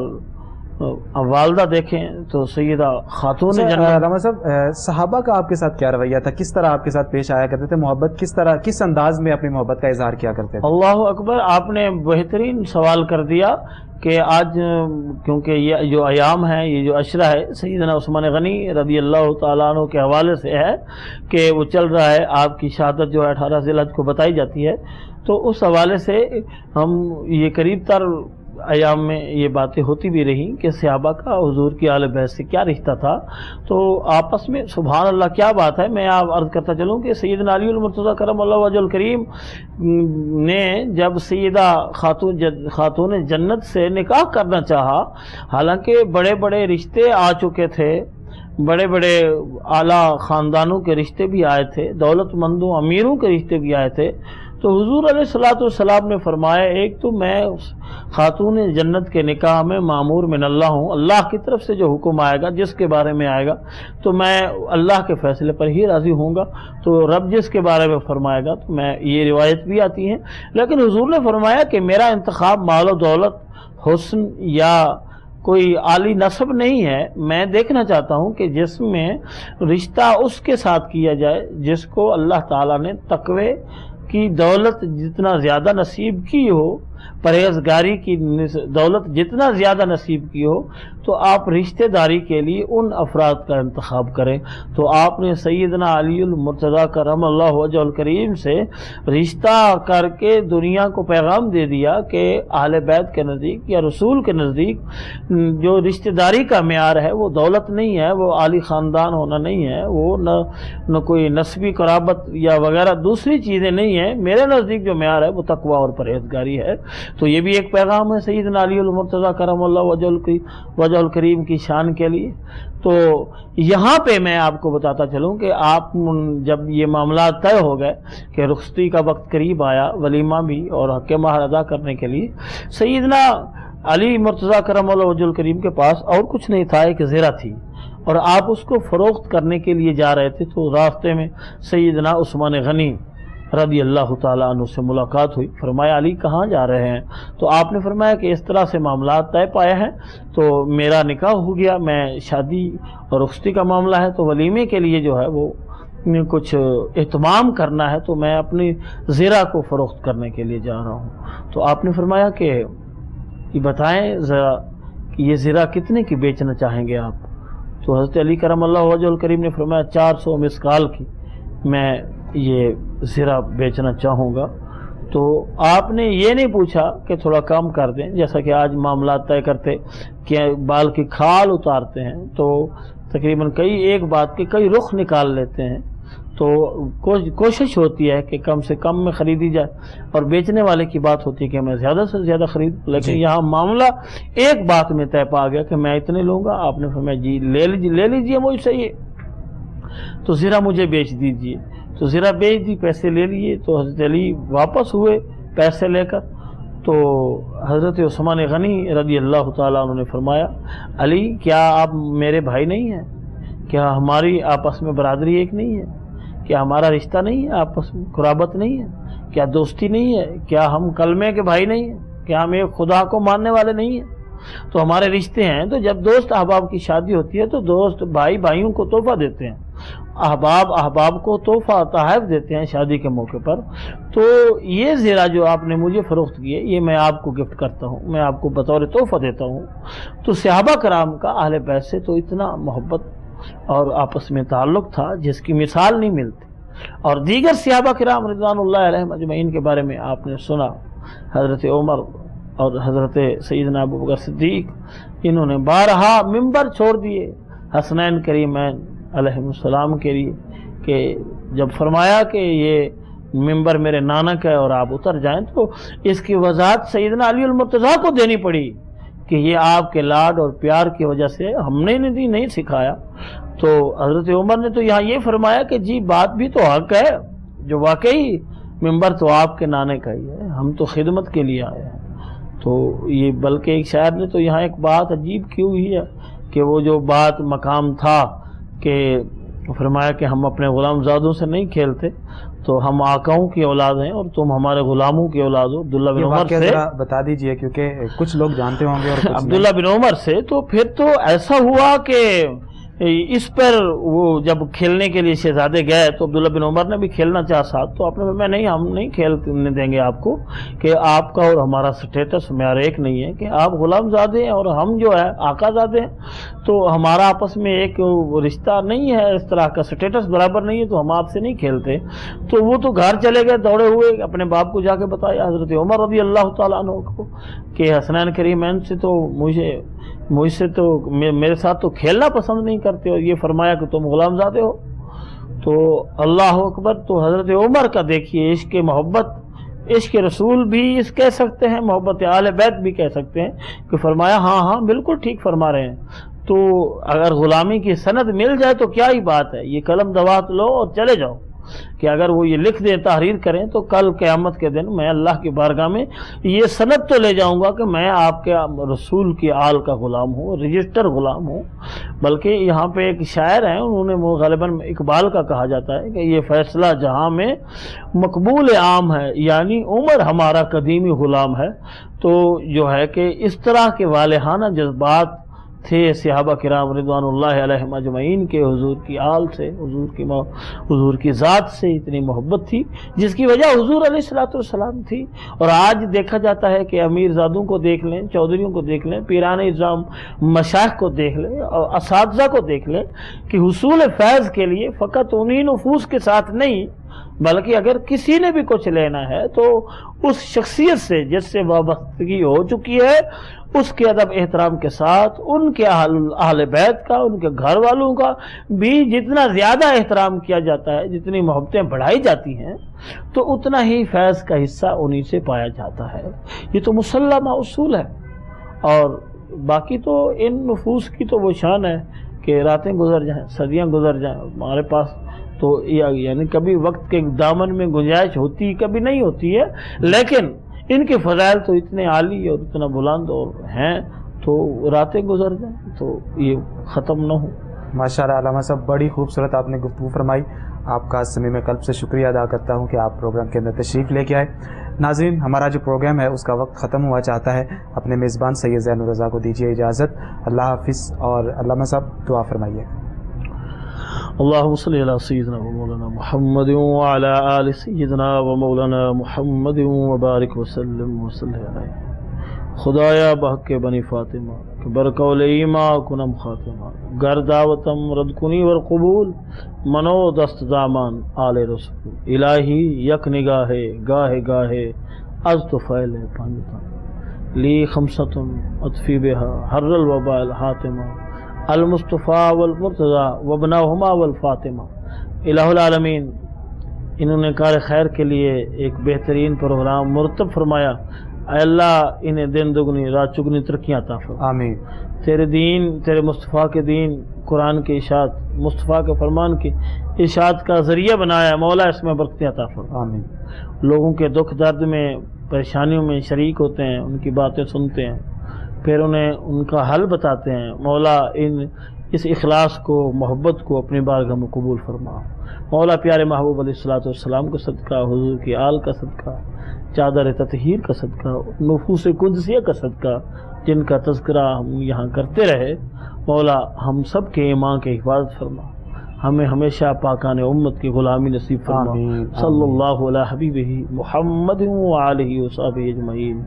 والدہ دیکھیں تو سیدہ خاتون جنت۔ رحمت صاحب، صحابہ کا آپ کے ساتھ کیا رویہ تھا؟ کس طرح آپ کے ساتھ پیش آیا کرتے تھے؟ محبت کس طرح، کس انداز میں اپنی محبت کا اظہار کیا کرتے تھے؟ اللہ اکبر، آپ نے بہترین سوال کر دیا کہ آج کیونکہ یہ جو ایام ہے، یہ جو عشرہ ہے سیدنا عثمان غنی رضی اللہ تعالیٰ عنہ کے حوالے سے ہے کہ وہ چل رہا ہے، آپ کی شہادت جو ہے 18 ذی الحج کو بتائی جاتی ہے، تو اس حوالے سے ہم یہ قریب تر ایام میں یہ باتیں ہوتی بھی رہیں کہ صحابہ کا حضور کی آل بیت سے کیا رشتہ تھا، تو آپس میں سبحان اللہ کیا بات ہے۔ میں آپ عرض کرتا چلوں کہ سیدنا علی المرتضیٰ کرم اللہ وجہ الکریم نے جب سیدہ خاتون جنت سے نکاح کرنا چاہا، حالانکہ بڑے بڑے رشتے آ چکے تھے، بڑے بڑے اعلیٰ خاندانوں کے رشتے بھی آئے تھے، دولت مندوں امیروں کے رشتے بھی آئے تھے، تو حضور علیہ الصلوۃ والسلام نے فرمایا ایک تو میں خاتون جنت کے نکاح میں مامور من اللہ ہوں، اللہ کی طرف سے جو حکم آئے گا جس کے بارے میں آئے گا تو میں اللہ کے فیصلے پر ہی راضی ہوں گا، تو رب جس کے بارے میں فرمائے گا تو میں، یہ روایت بھی آتی ہے، لیکن حضور نے فرمایا کہ میرا انتخاب مال و دولت، حسن یا کوئی عالی نسب نہیں ہے، میں دیکھنا چاہتا ہوں کہ جس میں رشتہ اس کے ساتھ کیا جائے جس کو اللہ تعالیٰ نے تقوی کی دولت جتنا زیادہ نصیب کی ہو، پرہیزگاری کی دولت جتنا زیادہ نصیب کی ہو، تو آپ رشتہ داری کے لیے ان افراد کا انتخاب کریں۔ تو آپ نے سیدنا علی المرتضیٰ کرم اللہ وجہ الکریم سے رشتہ کر کے دنیا کو پیغام دے دیا کہ اہل بیت کے نزدیک یا رسول کے نزدیک جو رشتہ داری کا معیار ہے وہ دولت نہیں ہے، وہ عالی خاندان ہونا نہیں ہے، وہ نہ کوئی نسبی قرابت یا وغیرہ دوسری چیزیں نہیں ہیں، میرے نزدیک جو معیار ہے وہ تقوی اور پرہیزگاری ہے۔ تو یہ بھی ایک پیغام ہے سیدنا علی المرتضیٰ کرم اللہ وجہ الکریم کی شان کے لیے۔ تو یہاں پہ میں آپ کو بتاتا چلوں کہ آپ جب یہ معاملات طے ہو گئے کہ رخصتی کا وقت قریب آیا، ولیمہ بھی اور حق مہر ادا کرنے کے لیے، سیدنا علی مرتضیٰ کرم اللہ وجہ الکریم کے پاس اور کچھ نہیں تھا، ایک زرہ تھی، اور آپ اس کو فروخت کرنے کے لیے جا رہے تھے، تو راستے میں سیدنا عثمان غنی رضی اللہ تعالیٰ عنہ سے ملاقات ہوئی۔ فرمایا علی کہاں جا رہے ہیں؟ تو آپ نے فرمایا کہ اس طرح سے معاملات طے پائے ہیں، تو میرا نکاح ہو گیا، میں شادی اور رخصتی کا معاملہ ہے، تو ولیمے کے لیے جو ہے وہ کچھ اہتمام کرنا ہے، تو میں اپنی زرہ کو فروخت کرنے کے لیے جا رہا ہوں۔ تو آپ نے فرمایا کہ یہ بتائیں ذرا کہ یہ زرہ کتنے کی بیچنا چاہیں گے آپ؟ تو حضرت علی کرم اللہ وجہ الکریم نے فرمایا 400 مسقال کی میں یہ زرہ بیچنا چاہوں گا۔ تو آپ نے یہ نہیں پوچھا کہ تھوڑا کم کر دیں، جیسا کہ آج معاملات طے کرتے کہ بال کی کھال اتارتے ہیں تو تقریباً ایک بات کے کئی رخ نکال لیتے ہیں، تو کوشش ہوتی ہے کہ کم سے کم میں خریدی جائے، اور بیچنے والے کی بات ہوتی ہے کہ میں زیادہ سے زیادہ خرید، لیکن یہاں معاملہ ایک بات میں طے پا گیا کہ میں اتنے لوں گا۔ آپ نے فرمایا جی لے لیجیے مجھ سے یہ، تو زرہ مجھے بیچ دیجیے۔ تو زرہ بیچ دی، پیسے لے لیے. تو حضرت علی واپس ہوئے پیسے لے کر. تو حضرت عثمان غنی رضی اللہ تعالیٰ عنہ نے فرمایا علی کیا آپ میرے بھائی نہیں ہیں؟ کیا ہماری آپس میں برادری ایک نہیں ہے؟ کیا ہمارا رشتہ نہیں ہے آپس میں؟ قرابت نہیں ہے؟ کیا دوستی نہیں ہے؟ کیا ہم کلمے کے بھائی نہیں ہیں؟ کیا ہم ایک خدا کو ماننے والے نہیں ہیں؟ تو ہمارے رشتے ہیں. تو جب دوست احباب کی شادی ہوتی ہے تو دوست بھائی بھائیوں کو تحفہ دیتے ہیں، احباب احباب کو تحفہ تحائف دیتے ہیں شادی کے موقع پر. تو یہ زیرہ جو آپ نے مجھے فروخت کیے یہ میں آپ کو گفٹ کرتا ہوں، میں آپ کو بطور تحفہ دیتا ہوں. تو صحابہ کرام کا اہل بیت سے تو اتنا محبت اور آپس میں تعلق تھا جس کی مثال نہیں ملتی. اور دیگر صحابہ کرام رضوان اللہ علیہم اجمعین کے بارے میں آپ نے سنا، حضرت عمر اور حضرت سیدنا ابوبکر صدیق انہوں نے بارہا ممبر چھوڑ دیے حسنین کریمین علیہ السلام کے لیے، کہ جب فرمایا کہ یہ ممبر میرے نانا کا ہے اور آپ اتر جائیں، تو اس کی وضاحت سیدنا علی المرتضیٰ کو دینی پڑی کہ یہ آپ کے لاڈ اور پیار کی وجہ سے ہم نے نہیں سکھایا. تو حضرت عمر نے تو یہاں یہ فرمایا کہ جی بات بھی تو حق ہے، جو واقعی ممبر تو آپ کے نانے کا ہی ہے، ہم تو خدمت کے لیے آئے ہیں. تو یہ بلکہ ایک شاعر نے تو یہاں ایک بات عجیب کی ہوئی ہے کہ وہ جو بات مقام تھا کہ فرمایا کہ ہم اپنے غلام زادوں سے نہیں کھیلتے، تو ہم آقاؤں کی اولاد ہیں اور تم ہمارے غلاموں کی اولاد ہو. عبداللہ بن عمر سے بتا دیجئے کیونکہ کچھ لوگ جانتے ہوں گے اور کچھ عبداللہ بن عمر سے. تو پھر تو ایسا ہوا کہ اس پر وہ جب کھیلنے کے لیے شہزادے گئے تو عبداللہ بن عمر نے بھی کھیلنا چاہا ساتھ. تو آپ نے میں نہیں، ہم نہیں کھیلنے دیں گے آپ کو، کہ آپ کا اور ہمارا سٹیٹس معیار ایک نہیں ہے، کہ آپ غلام زادے ہیں اور ہم جو ہے آقا زادے ہیں، تو ہمارا آپس میں ایک رشتہ نہیں ہے، اس طرح کا سٹیٹس برابر نہیں ہے، تو ہم آپ سے نہیں کھیلتے. تو وہ تو گھر چلے گئے دوڑے ہوئے، اپنے باپ کو جا کے بتایا حضرت عمر رضی اللہ تعالیٰ عنہ کو کہ حسنین کریمین سے تو مجھ سے تو میرے ساتھ تو کھیلنا پسند نہیں کرتے، اور یہ فرمایا کہ تم غلام زادے ہو. تو اللہ اکبر. تو حضرت عمر کا دیکھیے عشق محبت، عشق رسول بھی اس کہہ سکتے ہیں، محبت اہل بیت بھی کہہ سکتے ہیں، کہ فرمایا ہاں بالکل ٹھیک فرما رہے ہیں. تو اگر غلامی کی سند مل جائے تو کیا ہی بات ہے، یہ قلم دوات لو اور چلے جاؤ، کہ اگر وہ یہ لکھ دیں تحریر کریں تو کل قیامت کے دن میں اللہ کی بارگاہ میں یہ سند تو لے جاؤں گا کہ میں آپ کے رسول کی آل کا غلام ہوں، رجسٹر غلام ہوں. بلکہ یہاں پہ ایک شاعر ہیں، انہوں نے غالباً اقبال کا کہا جاتا ہے کہ یہ فیصلہ جہاں میں مقبول عام ہے، یعنی عمر ہمارا قدیمی غلام ہے. تو جو ہے کہ اس طرح کے والہانہ جذبات تھے صحابہ کرام رضوان اللہ علیہم اجمعین کے حضور کی آل سے، حضور کی ذات سے اتنی محبت تھی جس کی وجہ حضور علیہ السلام تھی. اور آج دیکھا جاتا ہے کہ امیر زادوں کو دیکھ لیں، چودھریوں کو دیکھ لیں، پیران نظام مشائخ کو دیکھ لیں اور اساتذہ کو دیکھ لیں کہ حصول فیض کے لیے فقط انہی نفوس کے ساتھ نہیں، بلکہ اگر کسی نے بھی کچھ لینا ہے تو اس شخصیت سے جس سے وابستگی ہو چکی ہے اس کے ادب احترام کے ساتھ ان کے اہل بیت کا، ان کے گھر والوں کا بھی جتنا زیادہ احترام کیا جاتا ہے، جتنی محبتیں بڑھائی جاتی ہیں، تو اتنا ہی فیض کا حصہ انہی سے پایا جاتا ہے. یہ تو مسلمہ اصول ہے. اور باقی تو ان نفوس کی تو وہ شان ہے کہ راتیں گزر جائیں، صدیاں گزر جائیں، ہمارے پاس تو یعنی کبھی وقت کے دامن میں گنجائش ہوتی کبھی نہیں ہوتی ہے، لیکن ان کے فضائل تو اتنے عالی اور اتنا بلند اور ہیں، تو راتیں گزر جائیں تو یہ ختم نہ ہو. ماشاءاللہ علامہ صاحب بڑی خوبصورت آپ نے گفتگو فرمائی. آپ کا صمیم قلب سے شکریہ ادا کرتا ہوں کہ آپ پروگرام کے اندر تشریف لے کے آئے. ناظرین ہمارا جو پروگرام ہے اس کا وقت ختم ہوا چاہتا ہے. اپنے میزبان سید زین الرضا کو دیجیے اجازت. اللہ حافظ. اور علامہ صاحب دعا فرمائیے. اللہم صلی علی سیدنا و مولانا محمد وعلی آل سیدنا و مولانا محمد وبارک وسلم وصلی علیہ. خدایا بحق بنی فاطمہ کہ برقول ایما کنم خاتمہ، گر دعوتم رد کنی والقبول منو دست دامان آل رسول. الہی یک نگاہے گاہے گاہے از تو فیل پانتا لی خمسۃ اطفی بہا حر الوباء الحاتمہ المصطفیٰ والمرتضیٰ وابناہما والفاطمہ. الہ العالمین انہوں نے کار خیر کے لیے ایک بہترین پروگرام مرتب فرمایا. اے اللہ انہیں دن دگنی رات چگنی ترقیاں عطا فرما، آمین تیرے دین، تیرے مصطفیٰ کے دین، قرآن کے اشاعت، مصطفیٰ کے فرمان کی اشاعت کا ذریعہ بنایا ہے مولا، اس میں برکتیں عطا فرما۔ آمین لوگوں کے دکھ درد میں پریشانیوں میں شریک ہوتے ہیں، ان کی باتیں سنتے ہیں، پھر انہیں ان کا حل بتاتے ہیں، مولا اس اخلاص کو، محبت کو اپنی بارگاہ میں قبول فرما۔ مولا پیارے محبوب علیہ الصلوۃ والسلام کا صدقہ، حضور کی آل کا صدقہ، چادر تطہیر کا صدقہ، نفوس قدسیہ کا صدقہ جن کا تذکرہ ہم یہاں کرتے رہے، مولا ہم سب کے ایمان کی حفاظت فرما، ہمیں ہمیشہ پاکان امت کی غلامی نصیب فرما۔ آمین صلی اللہ علیہ حبیبہ محمد وآلہ وصحبہ اجمعین۔